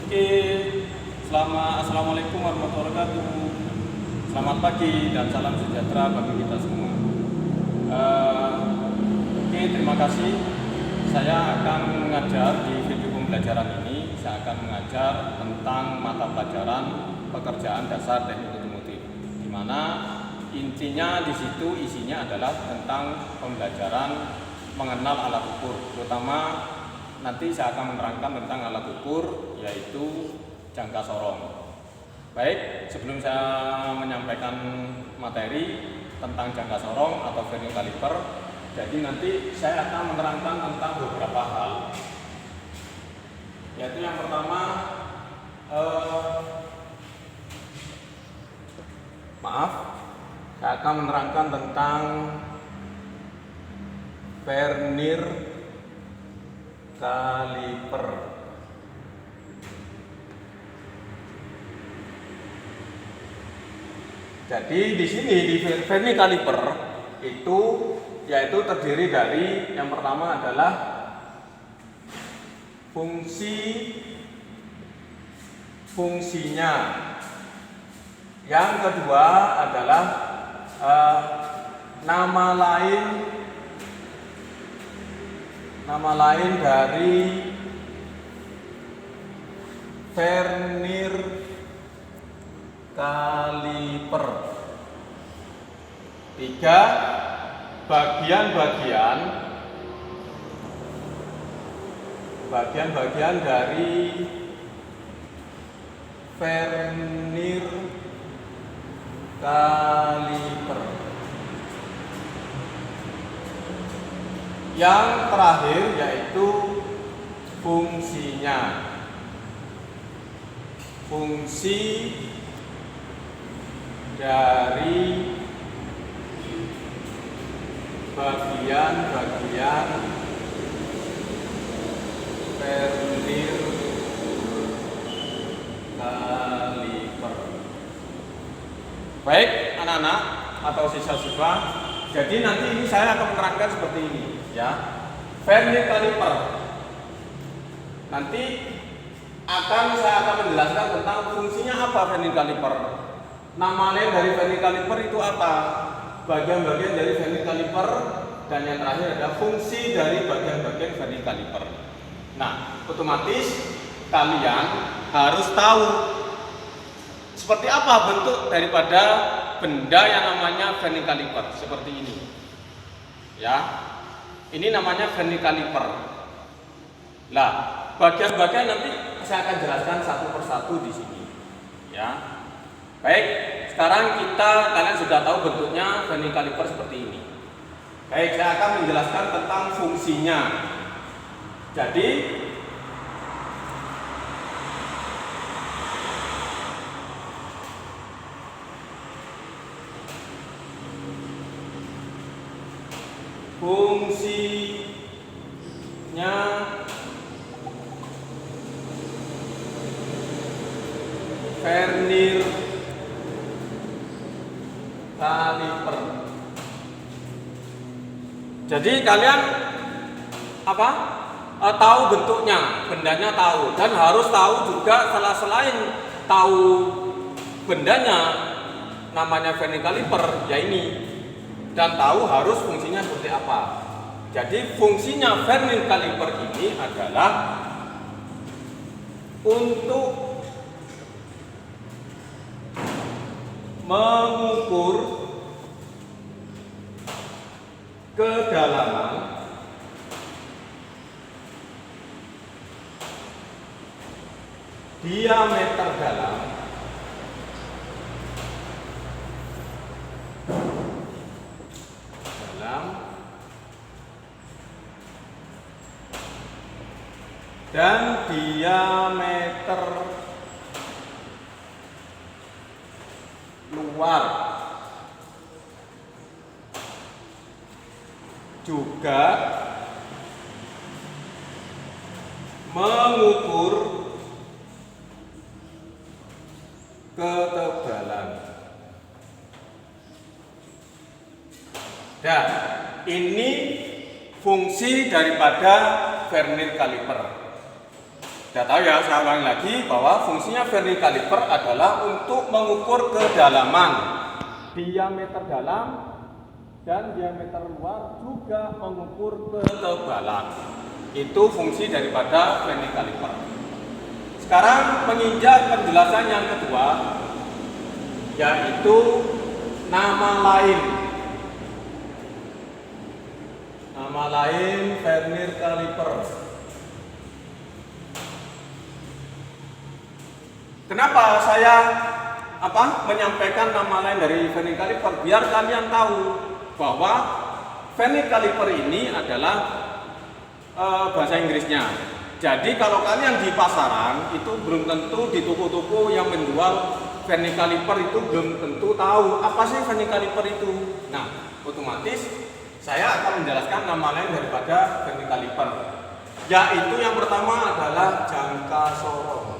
Oke, Assalamualaikum warahmatullahi wabarakatuh. Selamat pagi dan salam sejahtera bagi kita semua. Oke, terima kasih. Saya akan mengajar di video pembelajaran ini. Saya akan mengajar tentang mata pelajaran pekerjaan dasar teknik otomotif, di mana intinya di situ isinya adalah tentang pembelajaran mengenal alat ukur, terutama nanti saya akan menerangkan tentang alat ukur, yaitu jangka sorong. Baik, sebelum saya menyampaikan materi tentang jangka sorong atau vernier caliper, jadi nanti saya akan menerangkan tentang beberapa hal. Yaitu yang pertama, saya akan menerangkan tentang vernier caliper. Jadi di sini di vernier caliper itu yaitu terdiri dari yang pertama adalah fungsinya. Yang kedua adalah nama lain dari vernier caliper. 3. Bagian-bagian dari vernier caliper. Yang terakhir yaitu fungsinya. Fungsi dari bagian-bagian vernier caliper. Baik anak-anak atau siswa-siswa, jadi nanti ini saya akan menerangkan seperti ini ya. Vernier caliper. Nanti saya akan menjelaskan tentang fungsinya apa vernier caliper. Nama lain dari vernier caliper itu apa? Bagian-bagian dari vernier caliper, dan yang terakhir adalah fungsi dari bagian-bagian vernier caliper. Nah, otomatis kalian harus tahu seperti apa bentuk daripada benda yang namanya vernier caliper, seperti ini. Ya. Ini namanya vernier caliper. Nah, bagian-bagian nanti saya akan jelaskan satu persatu di sini. Ya. Baik, sekarang kalian sudah tahu bentuknya vernier caliper seperti ini. Baik, saya akan menjelaskan tentang fungsinya. Jadi fungsinya vernier caliper. Jadi kalian tahu bentuknya, bendanya tahu, dan harus tahu juga selain tahu bendanya namanya vernier caliper ya ini, dan tahu harus fungsinya seperti apa. Jadi fungsinya vernier caliper ini adalah untuk mengukur kedalaman diameter dalam dan diameter luar, juga mengukur ketebalan. Dan ini fungsi daripada vernier caliper. Sudah tahu ya, saya ulangi lagi bahwa fungsinya vernier caliper adalah untuk mengukur kedalaman, diameter dalam dan diameter luar, juga mengukur ketebalan. Itu fungsi daripada vernier caliper. Sekarang menginjak penjelasan yang kedua, yaitu nama lain. Nama lain vernier caliper. Kenapa saya menyampaikan nama lain dari vernier caliper? Biar kalian tahu bahwa vernier caliper ini adalah bahasa Inggrisnya. Jadi kalau kalian di pasaran itu belum tentu, di toko-toko yang menjual vernier caliper itu belum tentu tahu apa sih vernier caliper itu. Nah, otomatis saya akan menjelaskan nama lain daripada vernier caliper, yaitu yang pertama adalah jangka sorong.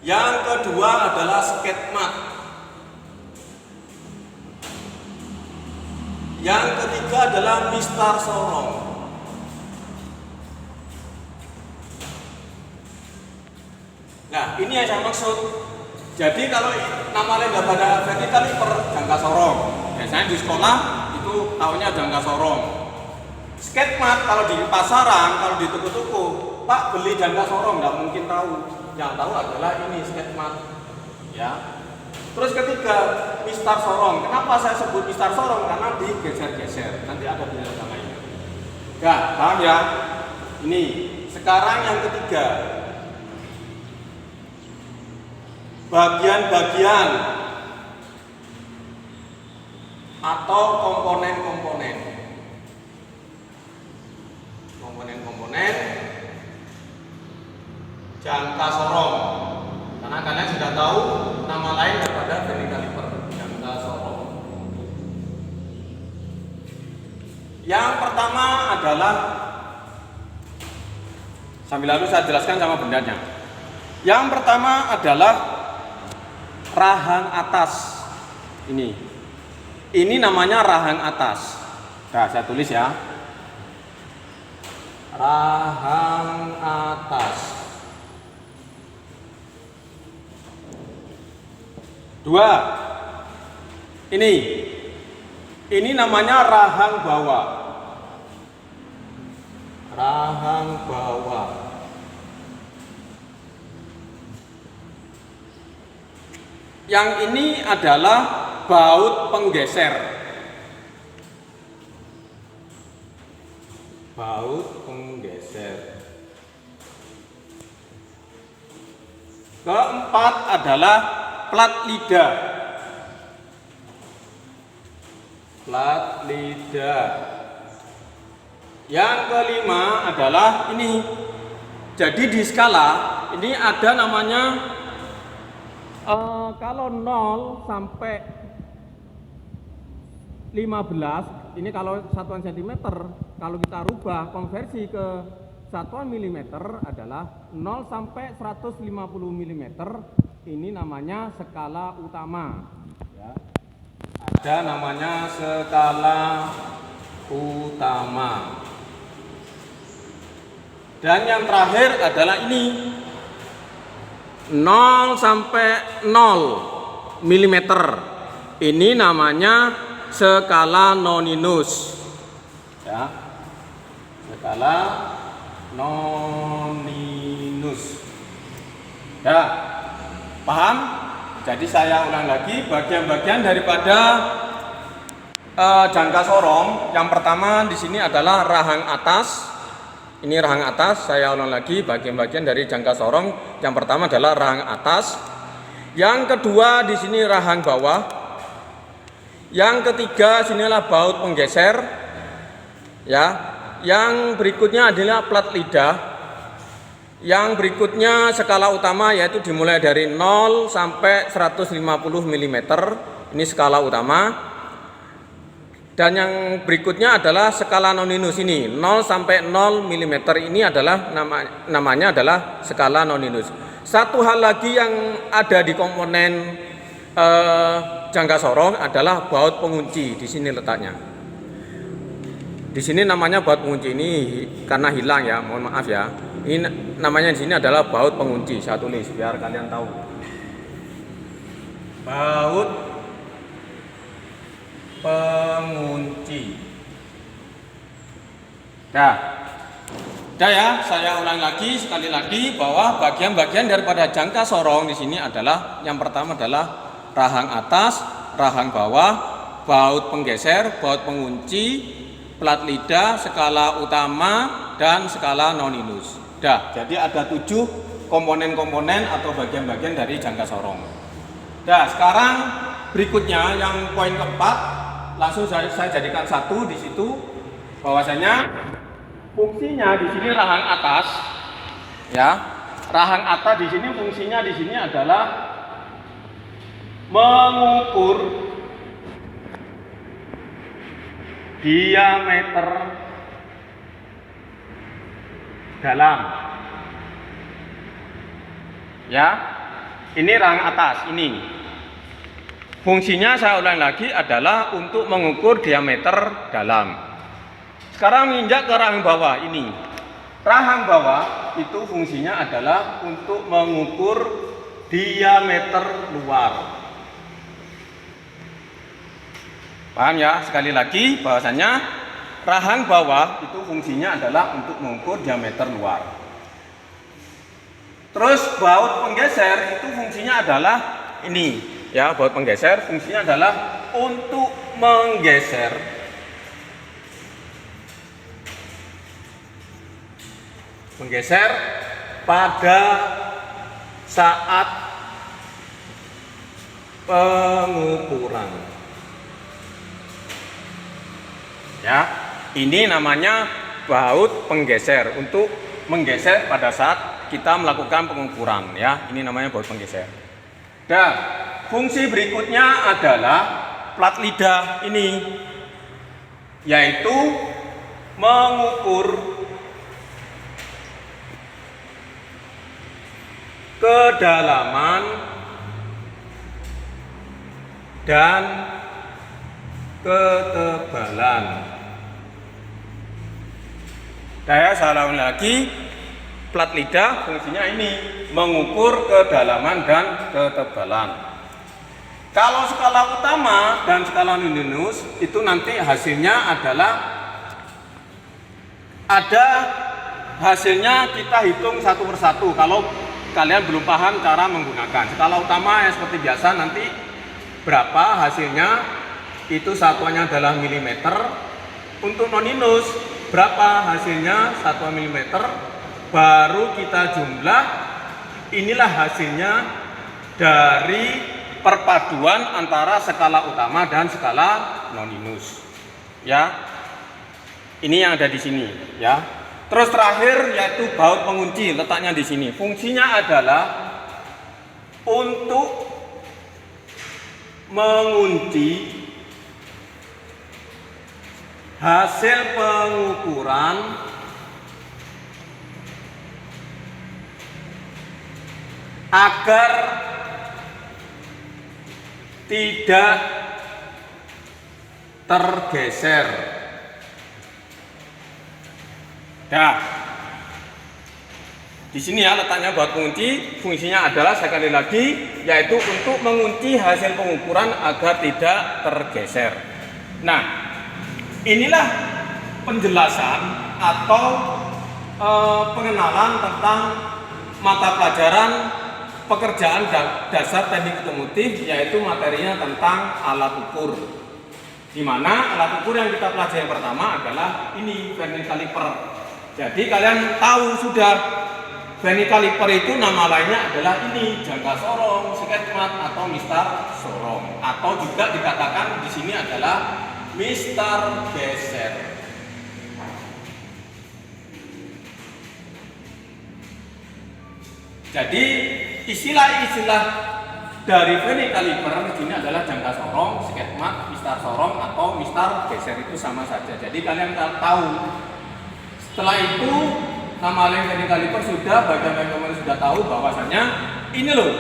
Yang kedua adalah skate mat. Yang ketiga adalah mistar sorong. Nah, ini yang saya maksud. Jadi kalau nama lain daripada vernier caliper, jangka sorong. Biasanya di sekolah itu tahunya jangka sorong. Skate mat kalau di pasaran, kalau di toko-toko, Pak beli jangka sorong, nggak mungkin tahu. Yang tahu adalah ini skate mat, ya. Terus ketiga, mistar sorong. Kenapa saya sebut mistar sorong? Karena digeser-geser. Nanti ada penjelasannya. Nah, paham ya? Ini. Sekarang yang ketiga, bagian-bagian atau komponen-komponen. Komponen-komponen jangka sorong, karena kalian sudah tahu nama lain daripada vernier caliper, jangka sorong. Yang pertama adalah, sambil lalu saya jelaskan sama bendanya. Yang pertama adalah rahang atas. Ini namanya rahang atas. Nah, saya tulis ya, rahang atas. Dua, ini namanya rahang bawah. Rahang bawah. Yang ini adalah baut penggeser. Baut penggeser. Keempat adalah plat lidah. Plat lidah. Yang kelima adalah ini. Jadi di skala ini ada namanya kalau 0 sampai 15, ini kalau satuan sentimeter, kalau kita rubah konversi ke satuan milimeter adalah 0 sampai 150 mm. Ini namanya skala utama, ya. Ada namanya skala utama. Dan yang terakhir adalah ini, 0 sampai 0 mm. Ini namanya skala noninus, ya. Skala noninus, ya. Paham? Jadi saya ulang lagi bagian-bagian daripada jangka sorong. Yang pertama di sini adalah rahang atas. Ini rahang atas. Saya ulang lagi bagian-bagian dari jangka sorong. Yang pertama adalah rahang atas. Yang kedua di sini rahang bawah. Yang ketiga sinilah baut penggeser. Ya. Yang berikutnya adalah plat lidah. Yang berikutnya skala utama, yaitu dimulai dari 0 sampai 150 mm. Ini skala utama. Dan yang berikutnya adalah skala noninus ini, 0 sampai 0 mm. Ini adalah namanya adalah skala noninus. Satu hal lagi yang ada di komponen jangka sorong adalah baut pengunci. Di sini letaknya. Di sini namanya baut pengunci ini karena hilang ya, mohon maaf ya. Ini namanya di sini adalah baut pengunci. Saya tulis biar kalian tahu. Baut pengunci. Dah ya, saya ulang lagi sekali lagi bahwa bagian-bagian daripada jangka sorong di sini adalah yang pertama adalah rahang atas, rahang bawah, baut penggeser, baut pengunci, plat lidah, skala utama, dan skala noninus. Jadi ada 7 komponen-komponen atau bagian-bagian dari jangka sorong. Sekarang berikutnya yang poin keempat, langsung saya jadikan satu di situ bahwasanya fungsinya di sini rahang atas, ya. Rahang atas di sini fungsinya di sini adalah mengukur diameter dalam. Ya, ini rahang atas ini. Fungsinya saya ulang lagi adalah untuk mengukur diameter dalam. Sekarang menginjak ke rahang bawah ini. Rahang bawah itu fungsinya adalah untuk mengukur diameter luar. Paham ya? Sekali lagi bahwasanya rahang bawah itu fungsinya adalah untuk mengukur diameter luar. Terus baut penggeser itu fungsinya adalah ini ya, baut penggeser fungsinya adalah untuk menggeser pada saat pengukuran. Ya, ini namanya baut penggeser, untuk menggeser pada saat kita melakukan pengukuran ya. Ini namanya baut penggeser. Dan fungsi berikutnya adalah plat lidah ini, yaitu mengukur kedalaman dan ketebalan. Saya ulang lagi, plat lidah fungsinya ini mengukur kedalaman dan ketebalan. Kalau skala utama dan skala noninus itu nanti hasilnya adalah hasilnya kita hitung satu persatu. Kalau kalian belum paham cara menggunakan skala utama yang seperti biasa, nanti berapa hasilnya itu satuannya adalah milimeter. Untuk noninus berapa hasilnya satuan milimeter, baru kita jumlah. Inilah hasilnya dari perpaduan antara skala utama dan skala noninus ya. Ini yang ada di sini ya. Terus terakhir yaitu baut pengunci, letaknya di sini. Fungsinya adalah untuk mengunci hasil pengukuran agar tidak tergeser. Di sini ya letaknya baut pengunci, fungsinya adalah sekali lagi yaitu untuk mengunci hasil pengukuran agar tidak tergeser. Nah, inilah penjelasan atau pengenalan tentang mata pelajaran pekerjaan dasar teknik otomotif, yaitu materinya tentang alat ukur. Di mana alat ukur yang kita pelajari yang pertama adalah ini, vernier caliper. Jadi kalian tahu sudah, vernier caliper itu nama lainnya adalah ini, jangka sorong, sketmat atau mistar sorong, atau juga dikatakan di sini adalah mistar geser. Jadi istilah-istilah dari vernier caliper di sini adalah jangka sorong, sketmat, mistar sorong atau mistar geser, itu sama saja. Jadi kalian tahu. Setelah itu nama lain vernier caliper sudah, bagian-bagian sudah tahu bahwasanya ini loh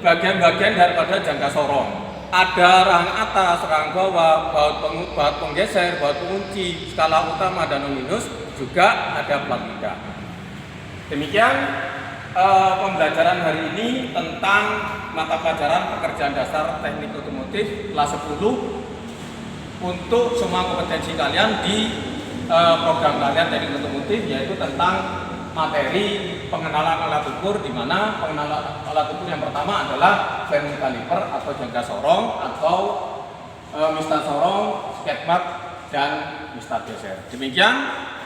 bagian-bagian daripada jangka sorong ada rang atas, rang bawah, baut penggeser, baut pengunci, skala utama dan minus, juga ada plat lidah. Demikian pembelajaran hari ini tentang mata pelajaran pekerjaan dasar teknik otomotif kelas 10 untuk semua kompetensi kalian di program kalian teknik otomotif, yaitu tentang materi pengenalan alat ukur, di mana pengenalan alat ukur yang pertama adalah vernier kaliper atau jangka sorong atau mistar sorong, sketmat, dan mistar geser. Demikian,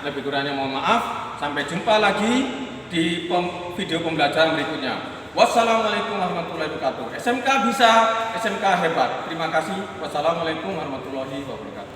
lebih kurangnya mohon maaf. Sampai jumpa lagi di video pembelajaran berikutnya. Wassalamualaikum warahmatullahi wabarakatuh. SMK bisa, SMK hebat. Terima kasih. Wassalamualaikum warahmatullahi wabarakatuh.